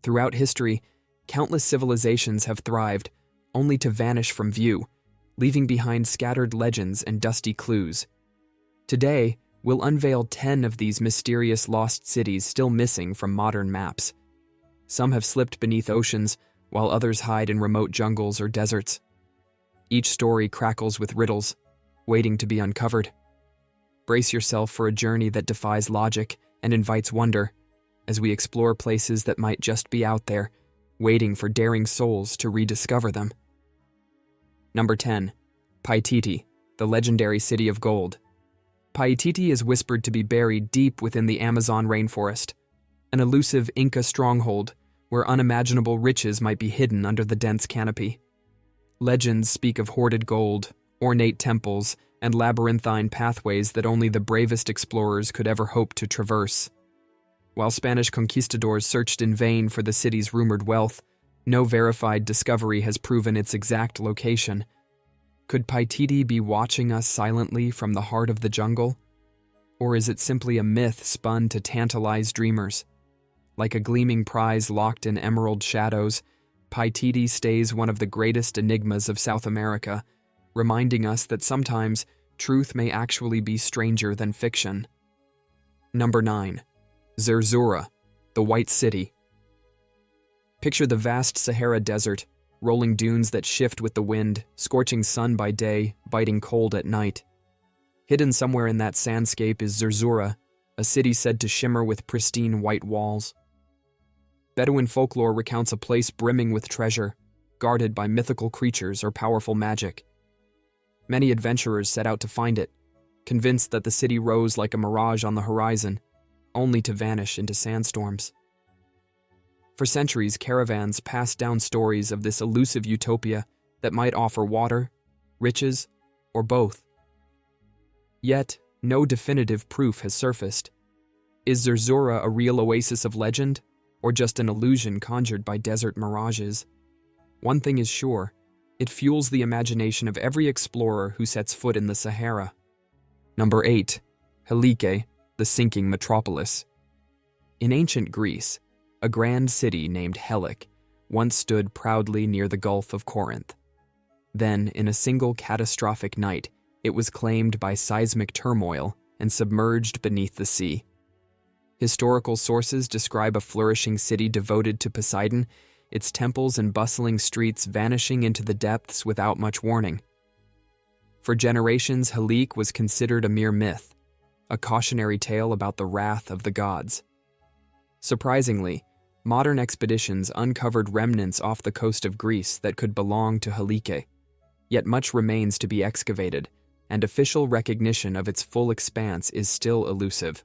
Throughout history, countless civilizations have thrived, only to vanish from view, leaving behind scattered legends and dusty clues. Today, we'll unveil 10 of these mysterious lost cities still missing from modern maps. Some have slipped beneath oceans, while others hide in remote jungles or deserts. Each story crackles with riddles, waiting to be uncovered. Brace yourself for a journey that defies logic and invites wonder, as we explore places that might just be out there, waiting for daring souls to rediscover them. Number 10. Paititi, the legendary city of gold. Paititi is whispered to be buried deep within the Amazon rainforest, an elusive Inca stronghold where unimaginable riches might be hidden under the dense canopy. Legends speak of hoarded gold, ornate temples, and labyrinthine pathways that only the bravest explorers could ever hope to traverse. While Spanish conquistadors searched in vain for the city's rumored wealth, no verified discovery has proven its exact location. Could Paititi be watching us silently from the heart of the jungle? Or is it simply a myth spun to tantalize dreamers? Like a gleaming prize locked in emerald shadows, Paititi stays one of the greatest enigmas of South America, reminding us that sometimes truth may actually be stranger than fiction. Number 9. Zerzura, the White City. Picture the vast Sahara Desert, rolling dunes that shift with the wind, scorching sun by day, biting cold at night. Hidden somewhere in that sandscape is Zerzura, a city said to shimmer with pristine white walls. Bedouin folklore recounts a place brimming with treasure, guarded by mythical creatures or powerful magic. Many adventurers set out to find it, convinced that the city rose like a mirage on the horizon, only to vanish into sandstorms. For centuries, caravans passed down stories of this elusive utopia that might offer water, riches, or both. Yet, no definitive proof has surfaced. Is Zerzura a real oasis of legend, or just an illusion conjured by desert mirages? One thing is sure, it fuels the imagination of every explorer who sets foot in the Sahara. Number 8. Helike, the sinking metropolis. In ancient Greece, a grand city named Helike once stood proudly near the Gulf of Corinth. Then, in a single catastrophic night, it was claimed by seismic turmoil and submerged beneath the sea. Historical sources describe a flourishing city devoted to Poseidon, its temples and bustling streets vanishing into the depths without much warning. For generations, Helike was considered a mere myth, a cautionary tale about the wrath of the gods. Surprisingly, modern expeditions uncovered remnants off the coast of Greece that could belong to Helike, yet much remains to be excavated, and official recognition of its full expanse is still elusive.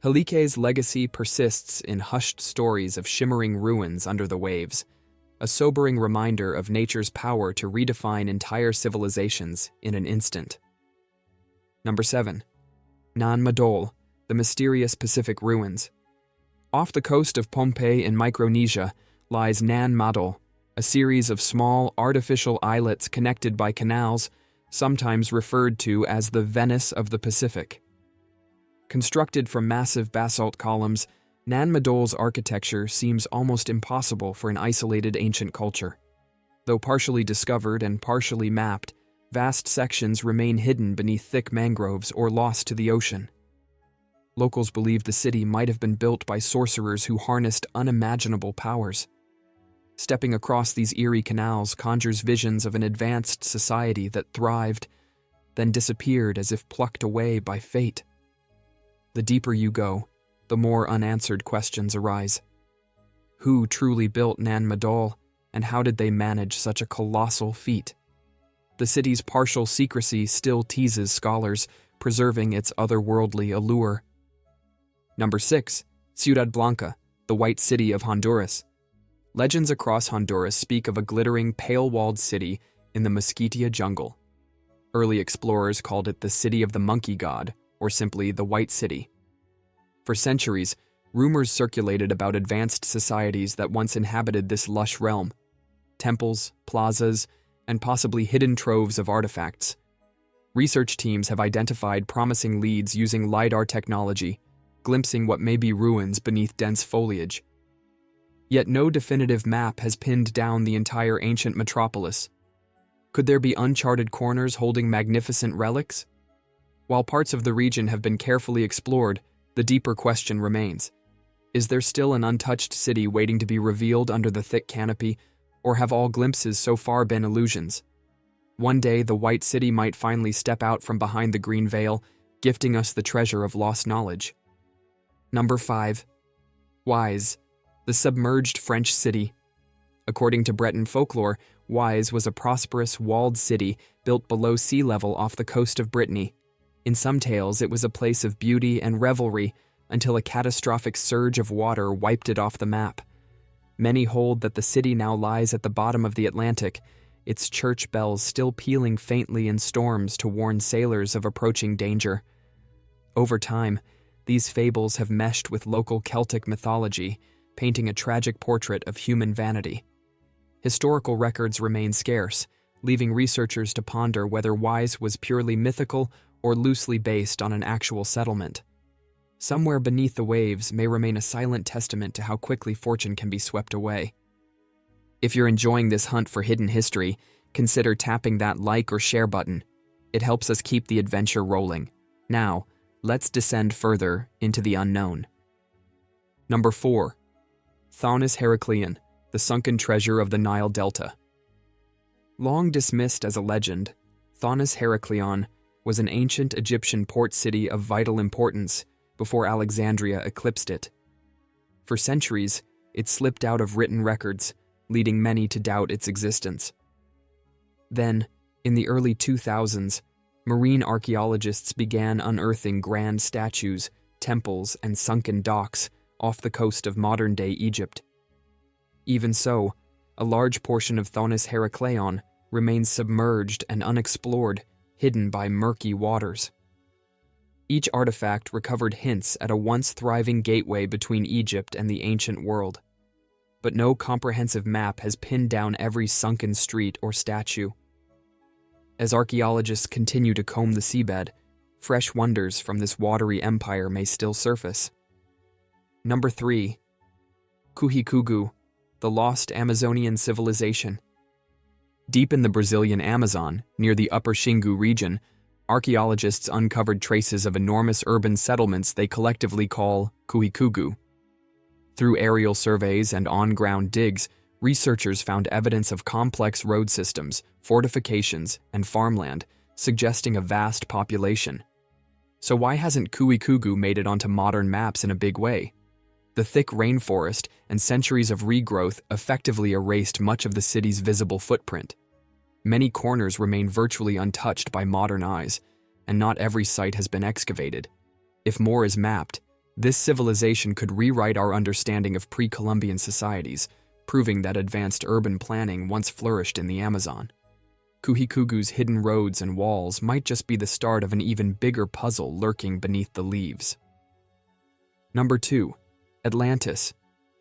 Helike's legacy persists in hushed stories of shimmering ruins under the waves, a sobering reminder of nature's power to redefine entire civilizations in an instant. Number 7. Nan Madol, the mysterious Pacific ruins. Off the coast of Pohnpei in Micronesia lies Nan Madol, a series of small, artificial islets connected by canals, sometimes referred to as the Venice of the Pacific. Constructed from massive basalt columns, Nan Madol's architecture seems almost impossible for an isolated ancient culture. Though partially discovered and partially mapped, vast sections remain hidden beneath thick mangroves or lost to the ocean. Locals believe the city might have been built by sorcerers who harnessed unimaginable powers. Stepping across these eerie canals conjures visions of an advanced society that thrived, then disappeared as if plucked away by fate. The deeper you go, the more unanswered questions arise. Who truly built Nan Madol, and how did they manage such a colossal feat? The city's partial secrecy still teases scholars, preserving its otherworldly allure. Number 6. Ciudad Blanca, the White City of Honduras. Legends across Honduras speak of a glittering, pale-walled city in the Mesquitia jungle. Early explorers called it the City of the Monkey God, or simply the White City. For centuries, rumors circulated about advanced societies that once inhabited this lush realm. Temples, plazas, and possibly hidden troves of artifacts. Research teams have identified promising leads using LiDAR technology, glimpsing what may be ruins beneath dense foliage. Yet no definitive map has pinned down the entire ancient metropolis. Could there be uncharted corners holding magnificent relics? While parts of the region have been carefully explored, the deeper question remains. Is there still an untouched city waiting to be revealed under the thick canopy, or have all glimpses so far been illusions? One day, the White City might finally step out from behind the green veil, gifting us the treasure of lost knowledge. Number 5. Wise, the submerged French city. According to Breton folklore, Wise was a prosperous, walled city built below sea level off the coast of Brittany. In some tales, it was a place of beauty and revelry until a catastrophic surge of water wiped it off the map. Many hold that the city now lies at the bottom of the Atlantic, its church bells still pealing faintly in storms to warn sailors of approaching danger. Over time, these fables have meshed with local Celtic mythology, painting a tragic portrait of human vanity. Historical records remain scarce, leaving researchers to ponder whether Wise was purely mythical or loosely based on an actual settlement. Somewhere beneath the waves may remain a silent testament to how quickly fortune can be swept away. If you're enjoying this hunt for hidden history, consider tapping that like or share button. It helps us keep the adventure rolling. Now, let's descend further into the unknown. Number 4. Thonis-Heracleion, the sunken treasure of the Nile Delta. Long dismissed as a legend, Thonis-Heracleion was an ancient Egyptian port city of vital importance before Alexandria eclipsed it. For centuries, it slipped out of written records, leading many to doubt its existence. Then, in the early 2000s, marine archaeologists began unearthing grand statues, temples, and sunken docks off the coast of modern-day Egypt. Even so, a large portion of Thonis-Heracleion remains submerged and unexplored, hidden by murky waters. Each artifact recovered hints at a once thriving gateway between Egypt and the ancient world. But no comprehensive map has pinned down every sunken street or statue. As archaeologists continue to comb the seabed, fresh wonders from this watery empire may still surface. Number 3. Kuhikugu, the lost Amazonian civilization. Deep in the Brazilian Amazon, near the Upper Xingu region, archaeologists uncovered traces of enormous urban settlements they collectively call Kuhikugu. Through aerial surveys and on-ground digs, researchers found evidence of complex road systems, fortifications, and farmland, suggesting a vast population. So why hasn't Kuhikugu made it onto modern maps in a big way? The thick rainforest and centuries of regrowth effectively erased much of the city's visible footprint. Many corners remain virtually untouched by modern eyes, and not every site has been excavated. If more is mapped, this civilization could rewrite our understanding of pre-Columbian societies, proving that advanced urban planning once flourished in the Amazon. Kuhikugu's hidden roads and walls might just be the start of an even bigger puzzle lurking beneath the leaves. Number 2. Atlantis,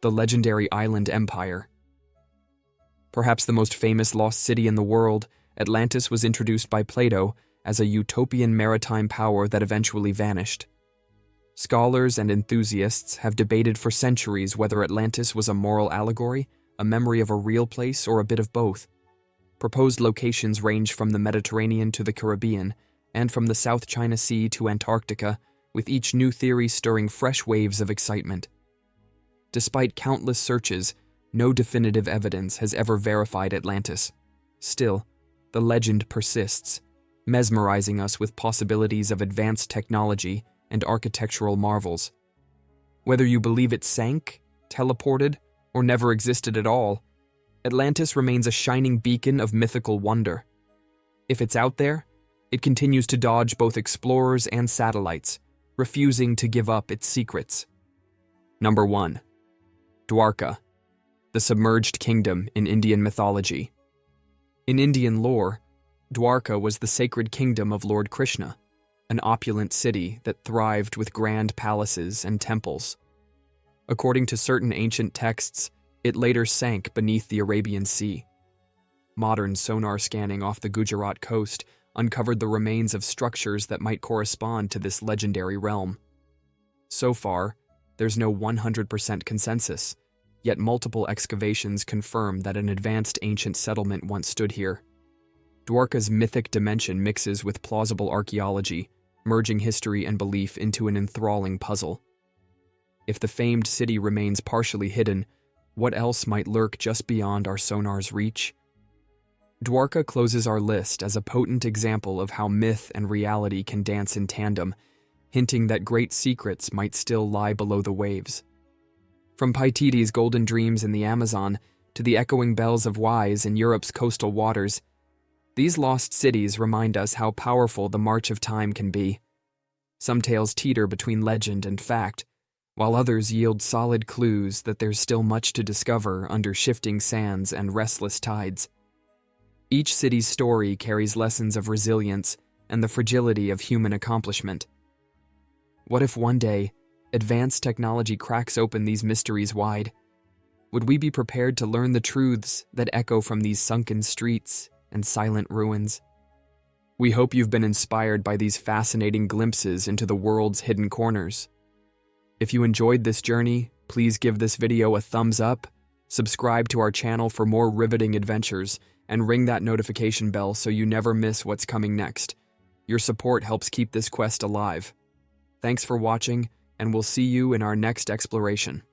the legendary island empire. Perhaps the most famous lost city in the world, Atlantis was introduced by Plato as a utopian maritime power that eventually vanished. Scholars and enthusiasts have debated for centuries whether Atlantis was a moral allegory, a memory of a real place, or a bit of both. Proposed locations range from the Mediterranean to the Caribbean, and from the South China Sea to Antarctica, with each new theory stirring fresh waves of excitement. Despite countless searches, no definitive evidence has ever verified Atlantis. Still, the legend persists, mesmerizing us with possibilities of advanced technology and architectural marvels. Whether you believe it sank, teleported, or never existed at all, Atlantis remains a shining beacon of mythical wonder. If it's out there, it continues to dodge both explorers and satellites, refusing to give up its secrets. Number 1. Dwarka, the submerged kingdom in Indian mythology. In Indian lore, Dwarka was the sacred kingdom of Lord Krishna, an opulent city that thrived with grand palaces and temples. According to certain ancient texts, it later sank beneath the Arabian Sea. Modern sonar scanning off the Gujarat coast uncovered the remains of structures that might correspond to this legendary realm. So far, there's no 100% consensus, yet multiple excavations confirm that an advanced ancient settlement once stood here. Dwarka's mythic dimension mixes with plausible archaeology, merging history and belief into an enthralling puzzle. If the famed city remains partially hidden, what else might lurk just beyond our sonar's reach? Dwarka closes our list as a potent example of how myth and reality can dance in tandem, hinting that great secrets might still lie below the waves. From Paititi's golden dreams in the Amazon to the echoing bells of Wise in Europe's coastal waters, these lost cities remind us how powerful the march of time can be. Some tales teeter between legend and fact, while others yield solid clues that there's still much to discover under shifting sands and restless tides. Each city's story carries lessons of resilience and the fragility of human accomplishment. What if one day, advanced technology cracks open these mysteries wide? Would we be prepared to learn the truths that echo from these sunken streets and silent ruins? We hope you've been inspired by these fascinating glimpses into the world's hidden corners. If you enjoyed this journey, please give this video a thumbs up, subscribe to our channel for more riveting adventures, and ring that notification bell so you never miss what's coming next. Your support helps keep this quest alive. Thanks for watching, and we'll see you in our next exploration.